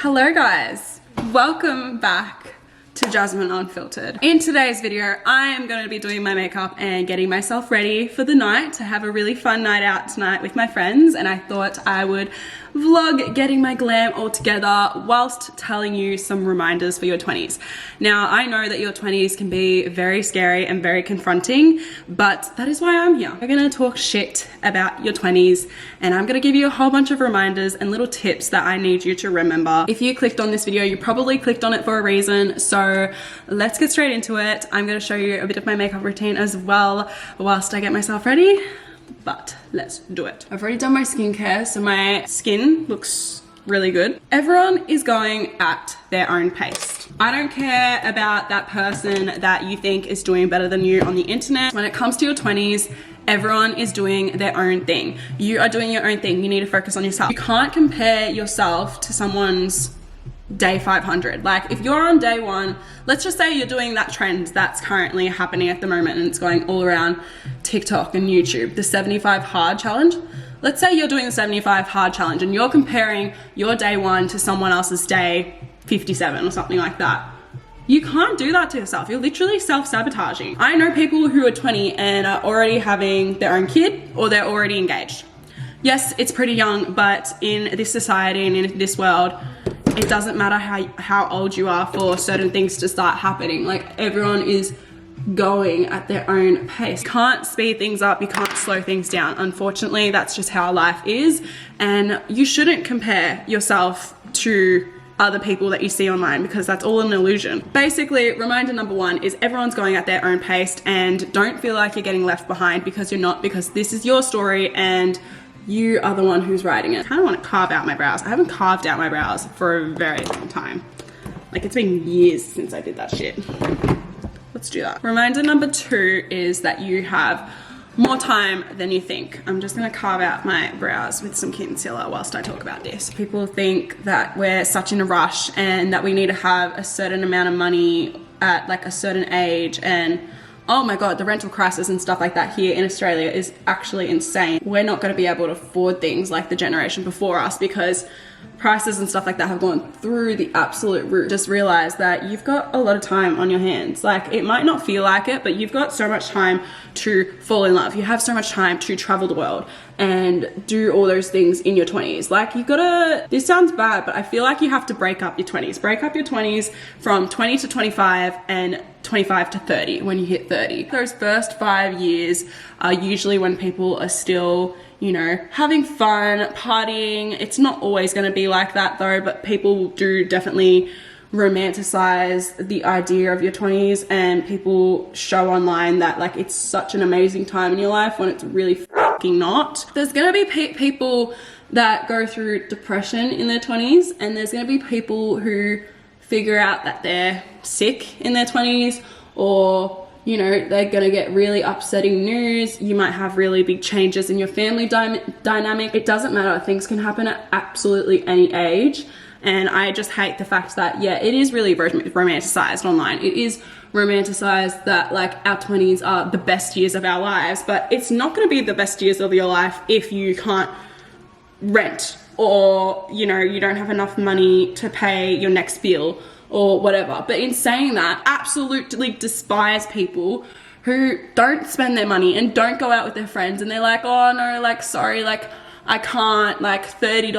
Hello guys, welcome back to Jasmine Unfiltered. In today's video, I am going to be doing my makeup and getting myself ready for the night to have a really fun night out tonight with my friends, and I thought I would vlog getting my glam all together whilst telling you some reminders for your 20s. Now, I know that your 20s can be very scary and very confronting, but that is why I'm here. We're gonna talk shit about your 20s, and I'm gonna give you a whole bunch of reminders and little tips that I need you to remember. If you clicked on this video, you probably clicked on it for a reason, so let's get straight into it. I'm gonna show you a bit of my makeup routine as well whilst I get myself ready. But let's do it. I've already done my skincare, so my skin looks really good. Everyone is going at their own pace. I don't care about that person that you think is doing better than you on the internet. When it comes to your 20s, everyone is doing their own thing. You are doing your own thing. You need to focus on yourself. You can't compare yourself to someone's day 500. Like, if you're on day one, let's just say you're doing that trend that's currently happening at the moment and it's going all around TikTok and YouTube, the 75 hard challenge. Let's say you're doing the 75 hard challenge and you're comparing your day one to someone else's day 57 or something like that. You can't do that to yourself. You're literally self-sabotaging. I know people who are 20 and are already having their own kid, or they're already engaged. Yes, it's pretty young, but in this society and in this world, it doesn't matter how old you are for certain things to start happening. Like, everyone is going at their own pace. You can't speed things up, you can't slow things down. Unfortunately, that's just how life is, and you shouldn't compare yourself to other people that you see online, because that's all an illusion. Basically, reminder number one is everyone's going at their own pace, and don't feel like you're getting left behind, because you're not, because this is your story and you are the one who's writing it. I kind of want to carve out my brows. I haven't carved out my brows for a very long time. Like, it's been years since I did that shit. Let's do that. Reminder number two is that you have more time than you think. I'm just gonna carve out my brows with some concealer whilst I talk about this. People think that we're such in a rush and that we need to have a certain amount of money at like a certain age, and oh my god, the rental crisis and stuff like that here in Australia is actually insane. We're not going to be able to afford things like the generation before us, because prices and stuff like that have gone through the absolute roof. Just realize that you've got a lot of time on your hands. Like, it might not feel like it, but you've got so much time to fall in love. You have so much time to travel the world and do all those things in your 20s. Like, you've gotta, this sounds bad, but I feel like you have to break up your 20s. Break up your 20s from 20 to 25 and 25 to 30 when you hit 30. Those first 5 years are usually when people are still, you know, having fun, partying. It's not always going to be like that though, but people do definitely romanticize the idea of your 20s, and people show online that like it's such an amazing time in your life when it's really fucking not. There's going to be people that go through depression in their 20s, and there's going to be people who figure out that they're sick in their 20s, or you know, they're gonna get really upsetting news. You might have really big changes in your family dynamic. It doesn't matter. Things can happen at absolutely any age. And I just hate the fact that, yeah, it is really romanticized online. It is romanticized that like our 20s are the best years of our lives, but it's not gonna be the best years of your life if you can't rent, or you know, you don't have enough money to pay your next bill or whatever. But in saying that, absolutely despise people who don't spend their money and don't go out with their friends, and they're like, oh no, like sorry, like I can't, like $30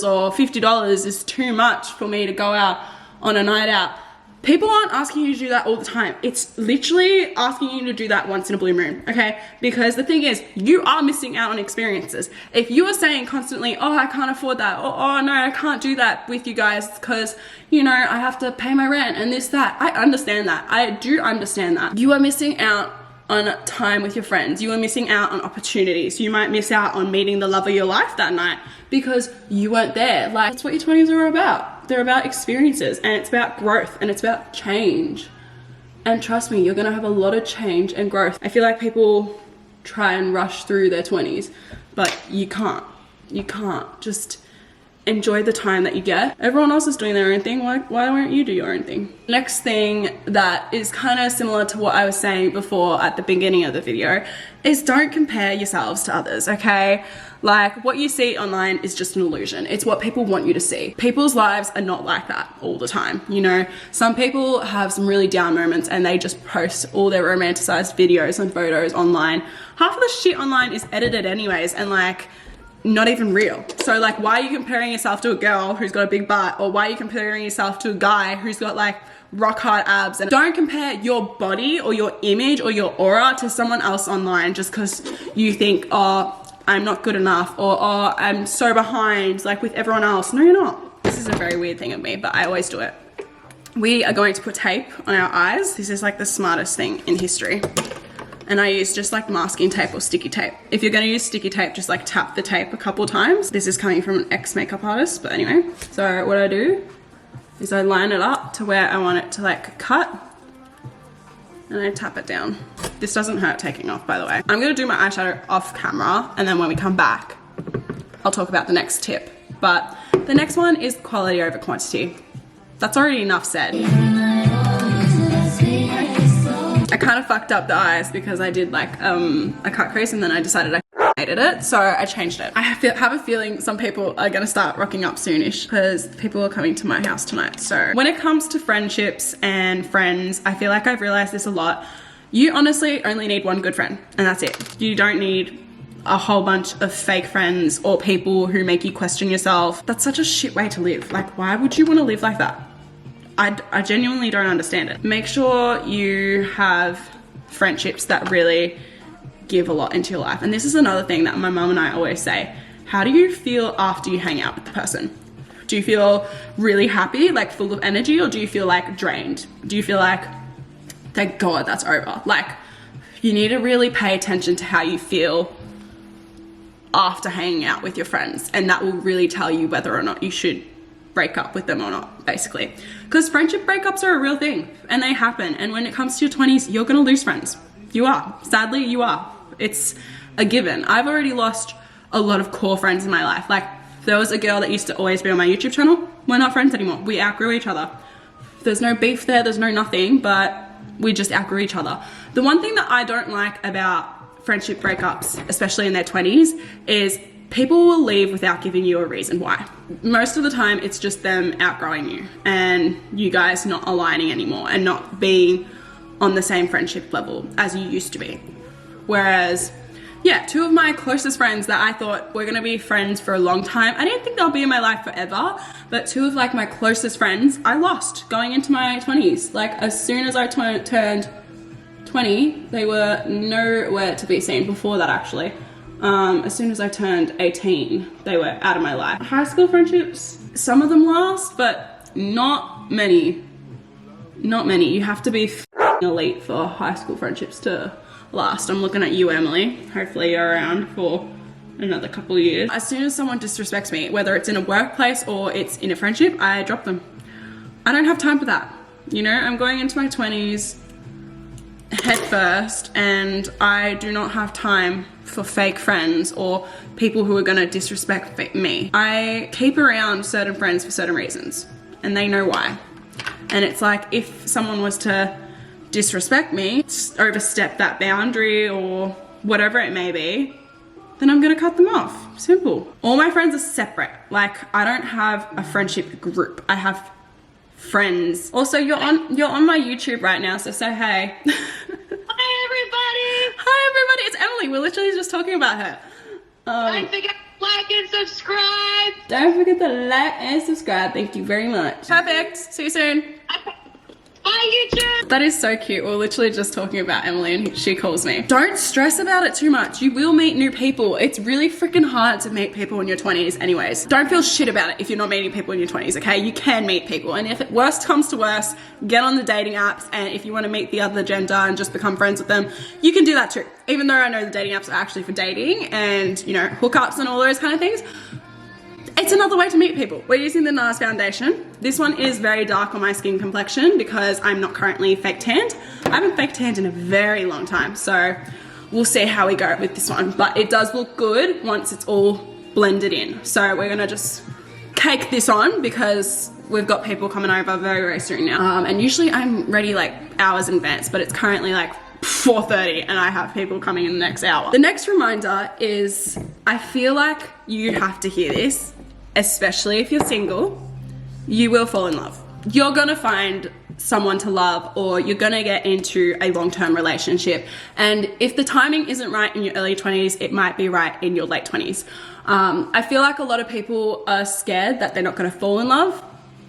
or $50 is too much for me to go out on a night out. People aren't asking you to do that all the time. It's literally asking you to do that once in a blue moon, okay? Because the thing is, you are missing out on experiences. If you are saying constantly, oh, I can't afford that, or oh no, I can't do that with you guys because, you know, I have to pay my rent and this, that. I understand that. I do understand that. You are missing out on time with your friends. You are missing out on opportunities. You might miss out on meeting the love of your life that night because you weren't there. Like, that's what your 20s are about. They're about experiences, and it's about growth, and it's about change. And trust me, you're gonna have a lot of change and growth. I feel like people try and rush through their 20s, but you can't. You can't. Just enjoy the time that you get. Everyone else is doing their own thing. Why won't you do your own thing? Next thing that is kind of similar to what I was saying before at the beginning of the video is don't compare yourselves to others, okay? Like, what you see online is just an illusion. It's what people want you to see. People's lives are not like that all the time, you know? Some people have some really down moments and they just post all their romanticized videos and photos online. Half of the shit online is edited anyways and like not even real. So like, why are you comparing yourself to a girl who's got a big butt, or why are you comparing yourself to a guy who's got like rock hard abs? And don't compare your body or your image or your aura to someone else online just because you think, oh, I'm not good enough, or oh, I'm so behind like with everyone else. No, you're not. This is a very weird thing of me, but I always do it. We are going to put tape on our eyes. This is like the smartest thing in history. And I use just like masking tape or sticky tape. If you're gonna use sticky tape, just like tap the tape a couple times. This is coming from an ex-makeup artist, but anyway. So what I do is I line it up to where I want it to like cut, and I tap it down. This doesn't hurt taking off, by the way. I'm gonna do my eyeshadow off camera, and then when we come back, I'll talk about the next tip. But the next one is quality over quantity. That's already enough said. I kind of fucked up the eyes because I did like a cut crease and then I decided I hated it, so I changed it. I have a feeling some people are gonna start rocking up soonish because people are coming to my house tonight. So when it comes to friendships and friends, I feel like I've realized this a lot. You honestly only need one good friend and that's it. You don't need a whole bunch of fake friends or people who make you question yourself. That's such a shit way to live. Like, why would you want to live like that? I genuinely don't understand it. Make sure you have friendships that really give a lot into your life. And this is another thing that my mum and I always say. How do you feel after you hang out with the person? Do you feel really happy, like full of energy, or do you feel like drained? Do you feel like, thank God that's over? Like, you need to really pay attention to how you feel after hanging out with your friends, and that will really tell you whether or not you should break up with them or not, basically. Because friendship breakups are a real thing and they happen, and when it comes to your 20s, you're gonna lose friends. You are. Sadly, you are. It's a given. I've already lost a lot of core friends in my life. Like, there was a girl that used to always be on my YouTube channel. We're not friends anymore. We outgrew each other. There's no beef there, there's no nothing, but we just outgrew each other. The one thing that I don't like about friendship breakups, especially in their 20s, is people will leave without giving you a reason why. Most of the time, it's just them outgrowing you and you guys not aligning anymore and not being on the same friendship level as you used to be. Whereas, yeah, two of my closest friends that I thought were gonna be friends for a long time, I didn't think they'll be in my life forever, but two of like my closest friends, I lost going into my 20s. Like, as soon as I turned 20, they were nowhere to be seen. Before that, actually. As soon as I turned 18, they were out of my life. High school friendships, some of them last, but not many. Not many. You have to be elite for high school friendships to last. I'm looking at you, Emily. Hopefully you're around for another couple of years. As soon as someone disrespects me, whether it's in a workplace or it's in a friendship, I drop them. I don't have time for that. You know, I'm going into my 20s head first, and I do not have time for fake friends or people who are gonna disrespect me. I keep around certain friends for certain reasons, and they know why. And it's like, if someone was to disrespect me, overstep that boundary or whatever it may be, then I'm gonna cut them off. Simple. All my friends are separate. Like, I don't have a friendship group. I have friends. Also, you're on my YouTube right now, so say hey. Hi everybody! Hi everybody, it's Emily. We're literally just talking about her. Don't forget to like and subscribe! Don't forget to like and subscribe. Thank you very much. Perfect. See you soon. Hi YouTube! That is so cute. We're literally just talking about Emily and she calls me. Don't stress about it too much. You will meet new people. It's really freaking hard to meet people in your 20s anyways. Don't feel shit about it if you're not meeting people in your 20s, okay? You can meet people, and if worst comes to worst, get on the dating apps, and if you want to meet the other gender and just become friends with them, you can do that too. Even though I know the dating apps are actually for dating and, you know, hookups and all those kind of things, it's another way to meet people. We're using the NARS foundation. This one is very dark on my skin complexion because I'm not currently fake tanned. I haven't fake tanned in a very long time, so we'll see how we go with this one. But it does look good once it's all blended in. So we're gonna just cake this on because we've got people coming over very, very soon now. And usually I'm ready like hours in advance, but it's currently like 4:30 and I have people coming in the next hour. The next reminder is, I feel like you have to hear this, especially if you're single. You will fall in love. You're gonna find someone to love, or you're gonna get into a long-term relationship. And if the timing isn't right in your early 20s, it might be right in your late 20s. I feel like a lot of people are scared that they're not gonna fall in love,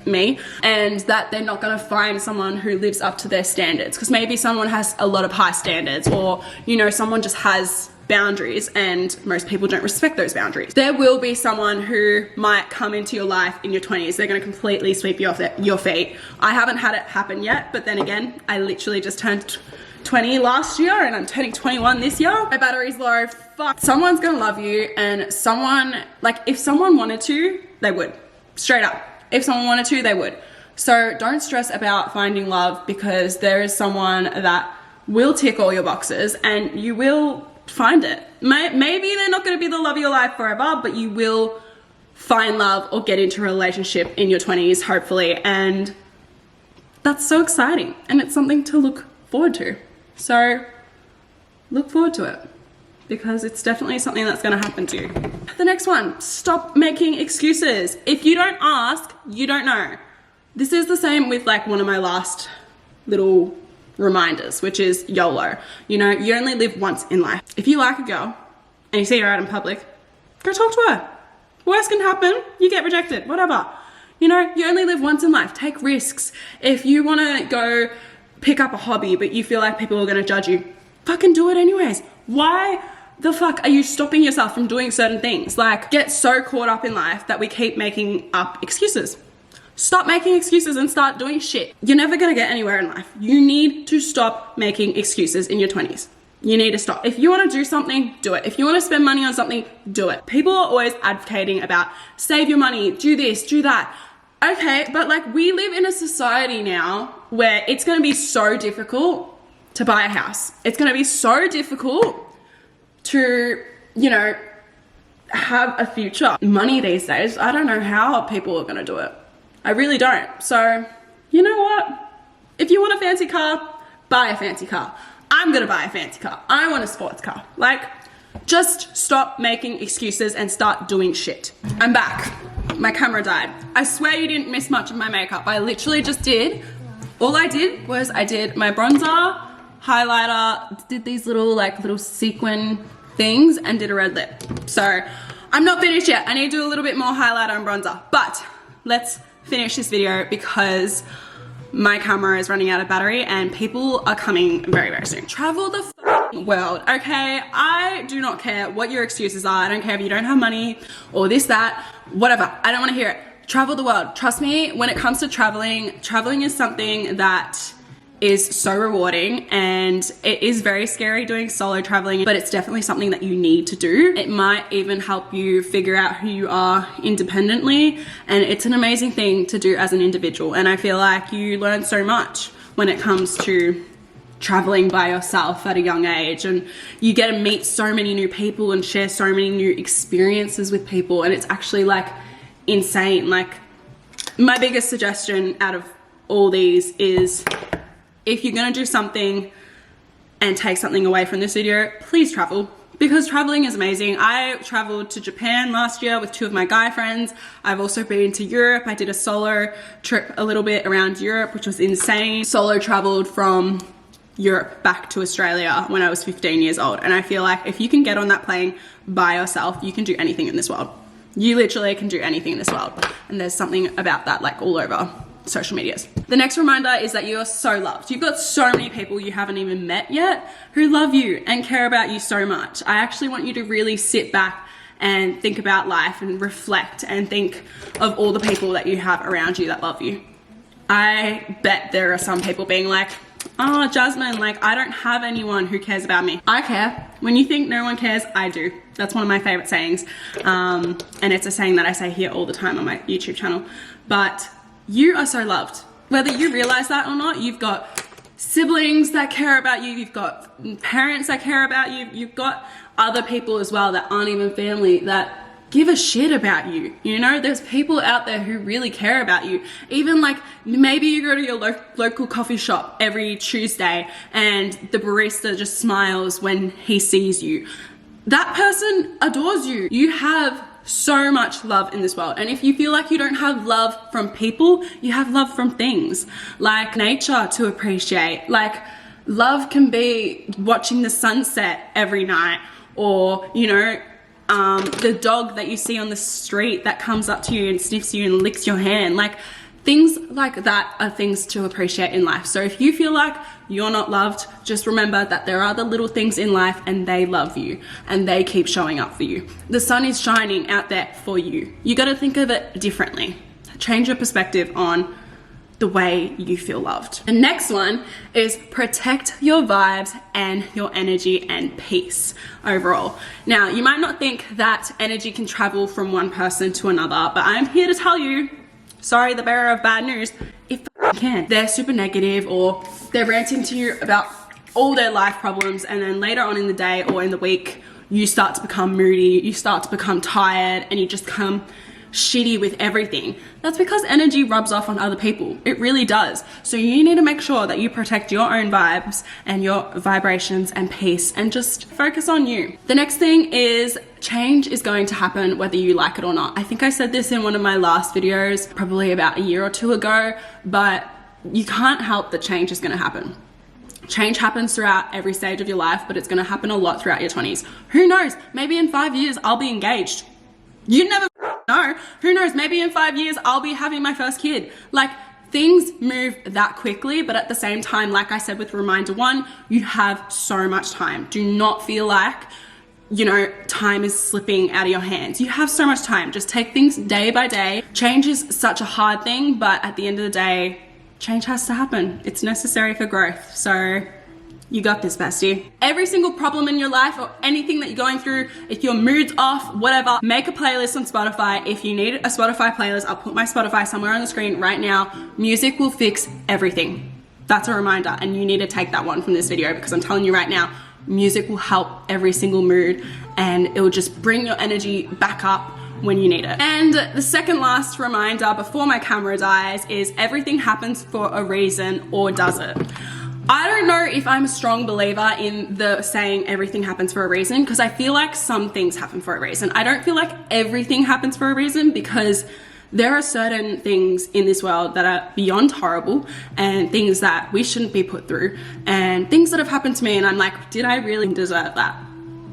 me, and that they're not gonna find someone who lives up to their standards, because maybe someone has a lot of high standards, or you know, someone just has boundaries and most people don't respect those boundaries. There will be someone who might come into your life in your 20s. They're going to completely sweep you off your feet. I haven't had it happen yet, but then again, I literally just turned 20 last year and I'm turning 21 this year. My battery's low. Fuck. Someone's gonna love you, and someone, like, if someone wanted to, they would. Straight up. If someone wanted to, they would. So don't stress about finding love, because there is someone that will tick all your boxes and you will find it. Maybe they're not going to be the love of your life forever, but you will find love or get into a relationship in your 20s, hopefully, and that's so exciting, and it's something to look forward to. So look forward to it, because it's definitely something that's going to happen to you. The next one, stop making excuses. If you don't ask, you don't know. This is the same with like one of my last little reminders, which is YOLO. You know, you only live once in life. If you like a girl and you see her out in public, go talk to her. Worst can happen, you get rejected, whatever. You know, you only live once in life. Take risks. If you want to go pick up a hobby but you feel like people are going to judge you, fucking do it anyways. Why the fuck are you stopping yourself from doing certain things? Like, get so caught up in life that we keep making up excuses. Stop making excuses and start doing shit. You're never gonna get anywhere in life. You need to stop making excuses in your 20s. You need to stop. If you wanna do something, do it. If you wanna spend money on something, do it. People are always advocating about save your money, do this, do that. Okay, but like, we live in a society now where it's gonna be so difficult to buy a house. It's gonna be so difficult to, you know, have a future. Money these days, I don't know how people are gonna do it. I really don't. So, you know what? If you want a fancy car, buy a fancy car. I'm gonna buy a fancy car. I want a sports car. Like, just stop making excuses and start doing shit. I'm back. My camera died. I swear you didn't miss much of my makeup. I literally just did, all I did was I did my bronzer, highlighter, did these little sequin things, and did a red lip. So, I'm not finished yet. I need to do a little bit more highlighter and bronzer, but let's finish this video because my camera is running out of battery and people are coming very, very soon. Travel the f***ing world, okay? I do not care what your excuses are. I don't care if you don't have money or this, that, whatever. I don't want to hear it. Travel the world. Trust me, when it comes to traveling, traveling is something that is so rewarding, and it is very scary doing solo traveling, but it's definitely something that you need to do. It might even help you figure out who you are independently, and it's an amazing thing to do as an individual. And I feel like you learn so much when it comes to traveling by yourself at a young age, and you get to meet so many new people and share so many new experiences with people, and it's actually like insane. Like, my biggest suggestion out of all these is, if you're gonna do something and take something away from this video, please travel, because traveling is amazing. I traveled to Japan last year with 2 of my guy friends. I've also been to Europe. I did a solo trip a little bit around Europe, which was insane. Solo traveled from Europe back to Australia when I was 15 years old. And I feel like if you can get on that plane by yourself, you can do anything in this world. You literally can do anything in this world. And there's something about that like all over social medias. The next reminder is that you are so loved. You've got so many people you haven't even met yet who love you and care about you so much. I actually want you to really sit back and think about life and reflect and think of all the people that you have around you that love you. I bet there are some people being like, oh, Jasmine, like, I don't have anyone who cares about me. I care. When you think no one cares, I do. That's one of my favorite sayings. And it's a saying that I say here all the time on my YouTube channel. But you are so loved. Whether you realize that or not, you've got siblings that care about you, you've got parents that care about you, you've got other people as well that aren't even family that give a shit about you. You know, there's people out there who really care about you. Even like maybe you go to your local coffee shop every Tuesday and the barista just smiles when he sees you. That person adores you. You have so much love in this world. And if you feel like you don't have love from people, you have love from things like nature to appreciate. Like love can be watching the sunset every night, or, you know, the dog that you see on the street that comes up to you and sniffs you and licks your hand. Like things like that are things to appreciate in life. So if you feel like you're not loved, just remember that there are the little things in life and they love you and they keep showing up for you. The sun is shining out there for you. You got to think of it differently. Change your perspective on the way you feel loved. The next one is protect your vibes and your energy and peace overall. Now, you might not think that energy can travel from one person to another, but I'm here to tell you, sorry, the bearer of bad news, if you can. They're super negative or they're ranting to you about all their life problems, and then later on in the day or in the week, you start to become moody, you start to become tired, and you just come shitty with everything. That's because energy rubs off on other people. It really does. So you need to make sure that you protect your own vibes and your vibrations and peace, and just focus on you. The next thing is change is going to happen whether you like it or not. I think I said this in one of my last videos, probably about a year or two ago, but you can't help that change is going to happen. Change happens throughout every stage of your life, but it's going to happen a lot throughout your 20s. Who knows? Maybe in 5 years I'll be engaged. You never know. Who knows? Maybe in 5 years I'll be having my first kid. Like, things move that quickly, but at the same time, like I said with reminder 1, you have so much time. Do not feel like, you know, time is slipping out of your hands. You have so much time. Just take things day by day. Change is such a hard thing, but at the end of the day, change has to happen. It's necessary for growth. So you got this, bestie. Every single problem in your life or anything that you're going through, if your mood's off, whatever, make a playlist on Spotify. If you need a Spotify playlist, I'll put my Spotify somewhere on the screen right now. Music will fix everything. That's a reminder, and you need to take that one from this video, because I'm telling you right now, music will help every single mood, and it will just bring your energy back up when you need it. And the second last reminder before my camera dies is everything happens for a reason, or does it? I don't know if I'm a strong believer in the saying everything happens for a reason, because I feel like some things happen for a reason. I don't feel like everything happens for a reason, because there are certain things in this world that are beyond horrible, and things that we shouldn't be put through, and things that have happened to me and I'm like, did I really deserve that?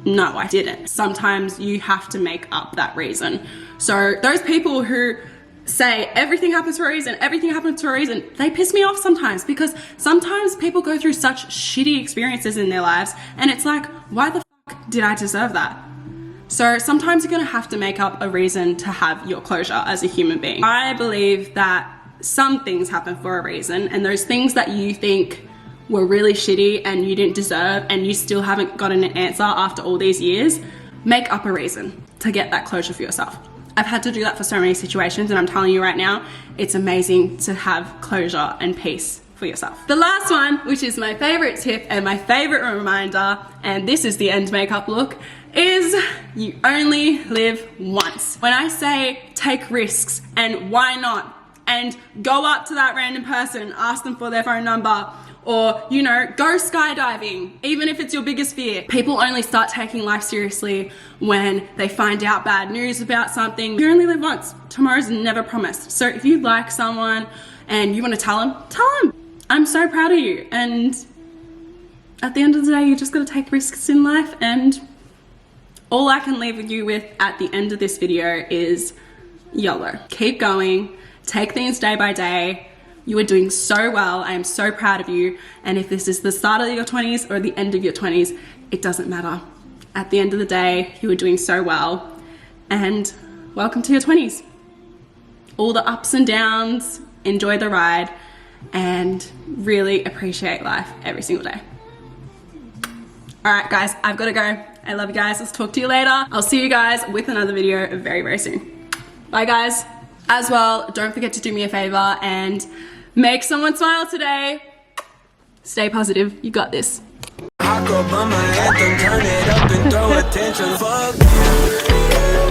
No, I didn't. Sometimes you have to make up that reason. So those people who say everything happens for a reason, everything happens for a reason, they piss me off sometimes, because sometimes people go through such shitty experiences in their lives, and it's like, why the fuck did I deserve that? So sometimes you're gonna have to make up a reason to have your closure as a human being. I believe that some things happen for a reason, and those things that you think were really shitty and you didn't deserve, and you still haven't gotten an answer after all these years, make up a reason to get that closure for yourself. I've had to do that for so many situations, and I'm telling you right now, it's amazing to have closure and peace for yourself. The last one, which is my favorite tip and my favorite reminder, and this is the end makeup look, is you only live once. When I say take risks, and why not, and go up to that random person, ask them for their phone number, or, you know, go skydiving, even if it's your biggest fear. People only start taking life seriously when they find out bad news about something. You only live once. Tomorrow's never promised. So if you like someone and you want to tell them, I'm so proud of you. And at the end of the day, you just got to take risks in life. And all I can leave you with at the end of this video is YOLO. Keep going, take things day by day. You are doing so well. I am so proud of you. And if this is the start of your 20s or the end of your 20s, it doesn't matter. At the end of the day, you are doing so well. And welcome to your 20s. All the ups and downs, enjoy the ride, and really appreciate life every single day. All right, guys, I've got to go. I love you guys. Let's talk to you later. I'll see you guys with another video very, very soon. Bye, guys. As well, don't forget to do me a favor and make someone smile today. Stay positive. You got this. I go by my anthem, turn it up and throw attention. Fuck.